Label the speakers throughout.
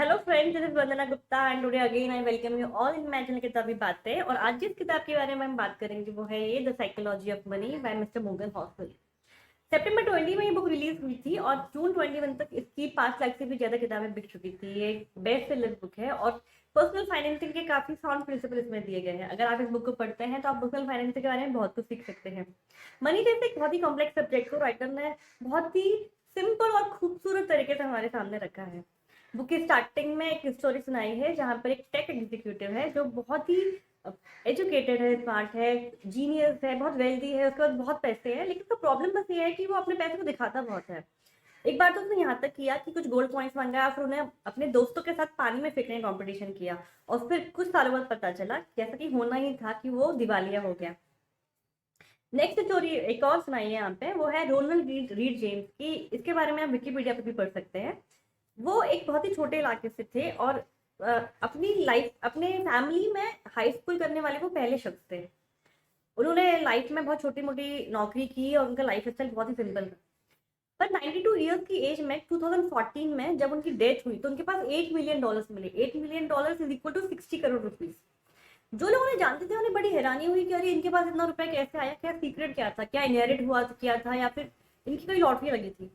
Speaker 1: Hello friends, this is Vandana Gupta and today again I welcome you all in my channel किताबी बातें। और आज जिस किताब के बारे में हम बात करेंगे वो है ये the psychology of money by mister Morgan Housel. सितंबर 20 में ये बुक रिलीज हुई थी और जून 21 तक इसकी 5 लाख से भी ज्यादा किताबें बिक चुकी थी। ये एक बेस्ट सेलर बुक है और पर्सनल फाइनेंसिंग के काफी साउंड प्रिंसिपल इसमें दिए गए हैं। अगर आप इस बुक को पढ़ते हैं तो आप पर्सनल फाइनेंसिंग के बारे में बहुत कुछ सीख सकते हैं। मनी जैसे एक बहुत ही कॉम्प्लेक्स सब्जेक्ट को राइटर ने बहुत ही सिंपल और खूबसूरत तरीके से हमारे सामने रखा है। बुक की स्टार्टिंग में एक स्टोरी सुनाई है जहाँ पर एक टेक एग्जीक्यूटिव है जो बहुत ही एजुकेटेड है, स्मार्ट है, जीनियस है, बहुत वेल्दी है, उसके पास बहुत पैसे हैं, लेकिन उसका प्रॉब्लम बस ये है कि वो अपने पैसे को दिखाता बहुत है। एक बार तो उसने यहाँ तक किया कि कुछ गोल्ड कॉइन्स मंगाया, फिर उन्हें अपने दोस्तों के साथ पानी में फेंकने का कॉम्पिटिशन किया और फिर कुछ सालों बाद पता चला जैसा कि होना ही था कि वो दिवालिया हो गया। नेक्स्ट स्टोरी एक और सुनाई है यहाँ पे, वो है रोनाल्ड रीड रीड जेम्स की। इसके बारे में आप विकिपीडिया पे भी पढ़ सकते हैं। वो एक बहुत ही छोटे इलाके से थे और अपनी लाइफ अपने फैमिली में हाई स्कूल करने वाले वो पहले शख्स थे। उन्होंने लाइफ में बहुत छोटी मोटी नौकरी की और उनका लाइफ स्टाइल बहुत ही सिंपल था। पर 92 ईयर्स की एज में 2014 में जब उनकी डेथ हुई तो उनके पास $8 मिलियन मिले। $8 million is equal to 60 crore rupees. जो लोग उन्हें जानते थे उन्हें बड़ी हैरानी हुई कि अरे इनके पास इतना रुपया कैसे आया, क्या सीक्रेट क्या था, क्या इनहेरिट हुआ क्या था, या फिर इनकी कोई लॉटरी लगी थी।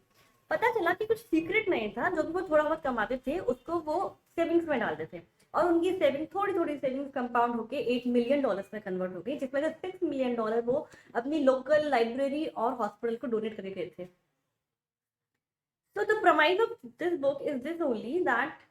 Speaker 1: पता चला कि कुछ सीक्रेट नहीं था। जो भी वो थोड़ा बहुत कमाते थे उसको वो सेविंग्स में डालते थे और उनकी सेविंग थोड़ी थोड़ी सेविंग्स कंपाउंड होकर $8 मिलियन में कन्वर्ट हो गई, जिसमें से $6 मिलियन वो अपनी लोकल लाइब्रेरी और हॉस्पिटल को डोनेट करके गए थे। So the premise of this book is this only that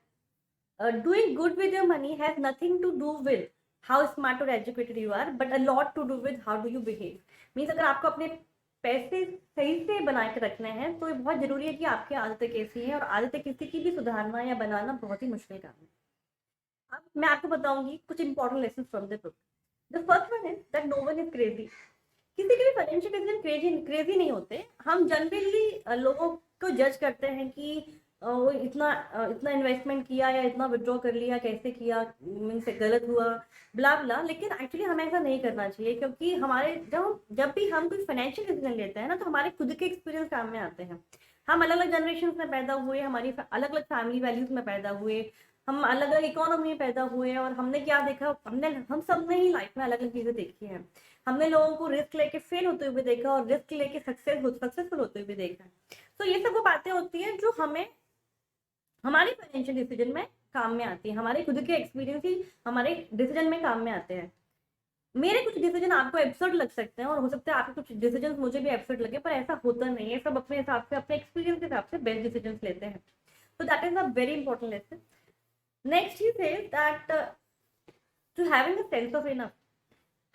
Speaker 1: doing good with your money has nothing to do with how smart or educated you are, but a lot to do with how do you behave. Means अगर आपको अपने पैसे सही से बना के रखने हैं तो ये बहुत जरूरी है कि आपकी आदतें कैसी हैं, और आदतें किसी की भी सुधारना या बनाना बहुत ही मुश्किल काम है। अब मैं आपको बताऊंगी कुछ important lesson from the book. The first one is that no one is crazy. किसी के भी फाइनेंशियल डिसीजन क्रेजी क्रेजी नहीं होते। हम जनरली लोगों को जज करते हैं कि वो इतना इन्वेस्टमेंट किया या इतना विड्रॉ कर लिया, कैसे किया, मीन्स गलत हुआ, ब्ला ब्ला। लेकिन एक्चुअली हमें ऐसा नहीं करना चाहिए, क्योंकि हमारे जब भी हम कोई फाइनेंशियल डिसीजन लेते हैं ना तो हमारे खुद के एक्सपीरियंस काम में आते हैं। हम अलग अलग जनरेशन में पैदा हुए, हमारी अलग अलग फैमिली वैल्यूज में पैदा हुए, हम अलग अलग इकोनॉमी में पैदा हुए, और हमने क्या देखा, हम सब ने ही लाइफ में अलग अलग चीजें देखी हैं। हमने लोगों को रिस्क लेके फेल होते हुए देखा और रिस्क लेके सक्सेसफुल होते हुए देखा। तो ये सब वो बातें होती हैं जो हमें हमारे फाइनेंशियल डिसीजन में काम में आती है। हमारे खुद के एक्सपीरियंस ही हमारे डिसीजन में काम में आते हैं। मेरे कुछ डिसीजन आपको एब्सर्ड लग सकते हैं और हो सकता है आपके कुछ डिसीजन मुझे भी एब्सर्ड लगे, पर ऐसा होता नहीं है। सब अपने हिसाब से, अपने एक्सपीरियंस के हिसाब से बेस्ट डिसीजन लेते हैं। तो that is a very important lesson. Next he says that to having a sense of enough,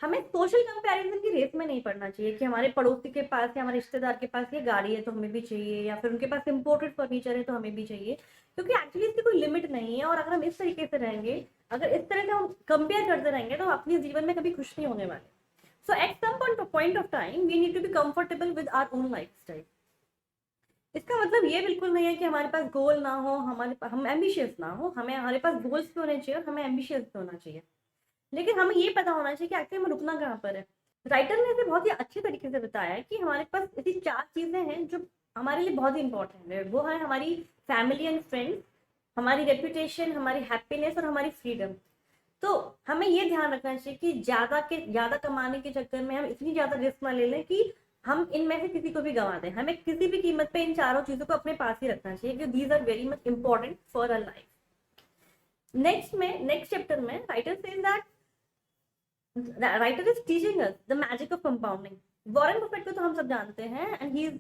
Speaker 1: हमें सोशल कंपैरिजन की रेस में नहीं पड़ना चाहिए कि हमारे पड़ोसी के पास या हमारे रिश्तेदार के पास ये गाड़ी है तो हमें भी चाहिए, या फिर उनके पास इम्पोर्टेड फर्नीचर है तो हमें भी चाहिए। क्योंकि एक्चुअली इसकी कोई लिमिट नहीं है, और अगर हम इस तरीके से रहेंगे, अगर इस तरह से हम कंपेयर करते रहेंगे तो अपने जीवन में कभी खुश नहीं होने वाले। So at some point of time we need to be comfortable with our own life style. इसका मतलब ये बिल्कुल नहीं है कि हमारे पास गोल ना हो, हम एम्बिशियस ना हो। हमारे पास गोल्स भी होने चाहिए और हमें एम्बिशियस भी होना चाहिए, लेकिन हमें ये पता होना चाहिए कि आखिर हमें रुकना कहाँ पर है। राइटर ने इसे बहुत ही अच्छे तरीके से बताया है कि हमारे पास ऐसी 4 चीजें हैं जो हमारे लिए बहुत ही इंपॉर्टेंट है। वो है हमारी फैमिली एंड फ्रेंड्स, हमारी रेपुटेशन, हमारी हैप्पीनेस और हमारी फ्रीडम। तो हमें ये ध्यान रखना चाहिए कि ज्यादा कमाने के चक्कर में हम इतनी ज्यादा रिस्क ना ले लें कि हम इनमें से किसी को भी गंवा दें। हमें किसी भी कीमत पे इन चारों चीजों को अपने पास ही रखना चाहिए, क्योंकि these are very much important for our life. Next chapter में writer says that writer is teaching us the magic of compounding. Warren Buffett को तो हम सब जानते हैं, and he is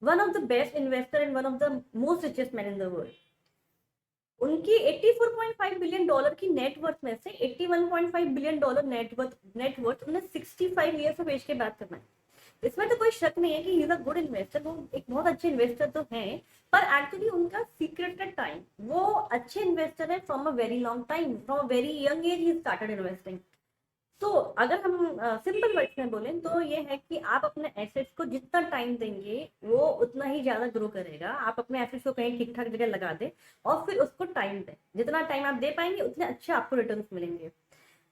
Speaker 1: one of the best investor and one of the most richest man in the world. उनकी $84.5 billion की net worth में से $81.5 बिलियन नेटवर्थ उन्हें 65 ईयर्स ऑफ एज के बाद करना है। इसमें तो कोई शक नहीं है कि he is a good investor, वो एक बहुत अच्छे इन्वेस्टर तो हैं। पर एक्चुअली उनका सीक्रेट टाइम, वो अच्छे इन्वेस्टर है from a very long time, from a very young age he started investing. तो अगर हम सिंपल वर्ड्स में बोलें तो ये है कि आप अपने एसेट्स को जितना टाइम देंगे वो उतना ही ज्यादा ग्रो करेगा। आप अपने एसेट्स को कहीं ठीक ठाक जगह लगा दें और फिर उसको टाइम दें। जितना टाइम आप दे पाएंगे उतने अच्छे आपको रिटर्न्स मिलेंगे।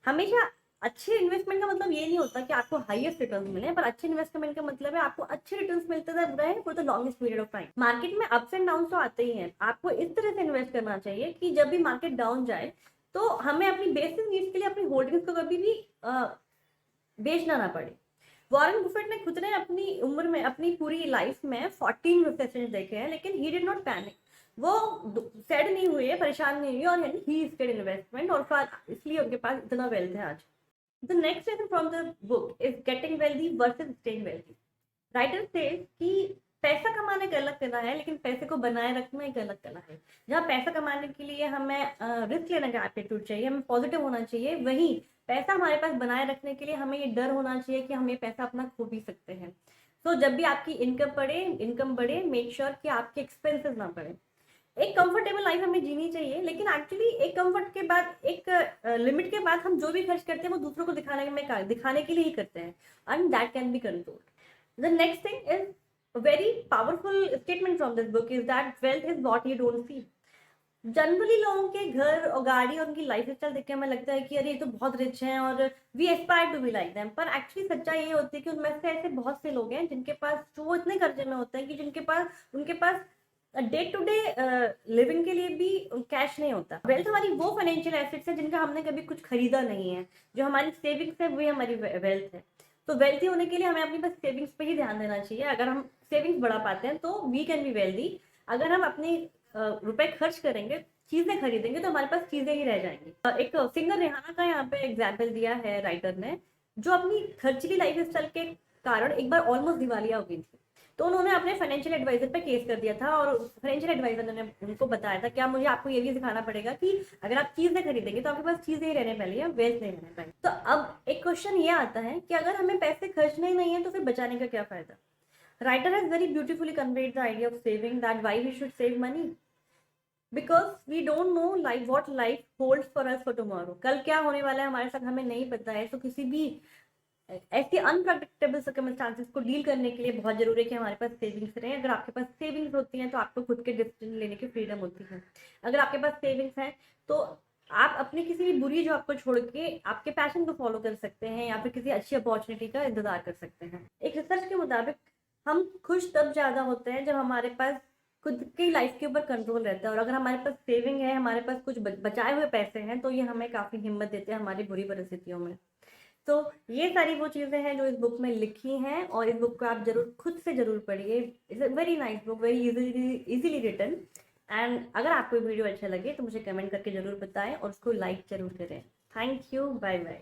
Speaker 1: हमेशा अच्छे इन्वेस्टमेंट का मतलब ये नहीं होता कि आपको हाईएस्ट रिटर्न मिले, पर अच्छे इन्वेस्टमेंट का मतलब है आपको अच्छे रिटर्न मिलते रहे for the longest period of time. Market में अप्स एंड डाउन तो आते ही हैं, आपको इस तरह से इन्वेस्ट करना चाहिए कि जब भी मार्केट डाउन जाए तो हमें अपनी बेसिक नीड्स के लिए अपनी होल्डिंग्स को कभी भी बेचना ना पड़े। वॉरेन बुफेट ने खुद ने अपनी उम्र में, अपनी पूरी लाइफ में 14 रिसेशन देखे हैं, लेकिन ही डिड नॉट पैनिक। वो सैड नहीं हुए, परेशान नहीं हुए, और ही स्टेड इन्वेस्टमेंट, और इसलिए उनके पास इतना वेल्थ है आज। The next lesson from the book is getting wealthy versus staying wealthy. Writer says कि पैसा कमाने का अलग कला है, लेकिन पैसे को बनाए रखना एक अलग कला है। जहाँ पैसा कमाने के लिए हमें रिस्क लेने का एटीट्यूड चाहिए, हमें पॉजिटिव होना चाहिए, वहीं पैसा हमारे पास बनाए रखने के लिए हमें ये डर होना चाहिए कि हम ये पैसा अपना खो भी सकते हैं। तो जब भी आपकी इनकम बढ़े, मेक श्योर कि आपके एक्सपेंसेस ना बढ़े। एक कंफर्टेबल लाइफ हमें जीनी चाहिए, लेकिन एक्चुअली एक कंफर्ट के बाद, एक लिमिट के बाद हम जो भी खर्च करते हैं वो दूसरों को दिखाने के लिए ही करते हैं, and that can be controlled. The next thing is very powerful statement from this book is that wealth is what you don't see. Generally लोगों के घर और गाड़ी और उनकी लाइफ स्टाइल देख के हमें लगता है कि अरे ये तो बहुत रिच हैं और we aspire to be like them, पर एक्चुअली सच्चाई ये होती है कि उनमें से ऐसे बहुत से लोग हैं जिनके पास, जो वो इतने कर्जे में होते हैं कि उनके पास डे टू डे लिविंग के लिए भी कैश नहीं होता। वेल्थ हमारी वो फाइनेंशियल एसेट्स है जिनका हमने कभी कुछ खरीदा नहीं है, जो हमारी सेविंग्स है वही हमारी वेल्थ है। तो वेल्थी होने के लिए हमें अपनी बस सेविंग्स पे ही ध्यान देना चाहिए। अगर हम सेविंग्स बढ़ा पाते हैं तो वी कैन बी वेल्दी। अगर हम अपने रुपए खर्च करेंगे, चीजें खरीदेंगे, तो हमारे पास चीजें ही रह जाएंगी। एक सिंगर रिहाना का यहाँ पे एग्जाम्पल दिया है राइटर ने, जो अपनी खर्चीली लाइफ स्टाइल के कारण एक बार ऑलमोस्ट दिवालिया हो गई थी। तो उन्होंने अपने फाइनेंशियल एडवाइजर पे केस कर दिया था, और फाइनेंशियल एडवाइजर ने उनको बताया था, क्या मुझे आपको ये भी सिखाना पड़ेगा कि अगर आप चीजें खरीदेंगे तो आपके पास चीजें ही रहने पहले, या वेल्थ नहीं रहने पहले। तो अब एक क्वेश्चन ये आता है कि अगर हमें पैसे खर्चने ही नहीं है तो फिर बचाने का क्या फायदा। Writer has very beautifully conveyed the idea of saving, that why we should save money, because we don't know life what life holds for us for tomorrow. कल क्या होने वाला है हमारे साथ हमें नहीं पता है, तो किसी भी ऐसी अनप्रडिक्टेबल सर्कमस्टांसेस को डील करने के लिए बहुत जरूरी है कि हमारे पास सेविंग्स रहे। अगर आपके पास सेविंग्स होती हैं तो आपको खुद के डिसीजन लेने की फ्रीडम होती है। अगर आपके पास सेविंग्स है तो आप अपनी किसी भी बुरी जॉब को छोड़ के आपके पैशन को फॉलो कर सकते हैं, या फिर किसी अच्छी अपॉर्चुनिटी का इंतजार कर सकते हैं। एक रिसर्च के मुताबिक हम खुश तब ज्यादा होते हैं जब हमारे पास खुद की लाइफ के ऊपर कंट्रोल रहता है, और अगर हमारे पास सेविंग है, हमारे पास कुछ बचाए हुए पैसे हैं, तो ये हमें काफी हिम्मत देते हैं हमारी बुरी परिस्थितियों में। तो ये सारी वो चीज़ें हैं जो इस बुक में लिखी हैं, और इस बुक को आप जरूर खुद से जरूर पढ़िए। It's a very nice book, very easily written. And अगर आपको वीडियो अच्छा लगे तो मुझे कमेंट करके जरूर बताएं, और उसको लाइक जरूर करें। Thank you, bye bye.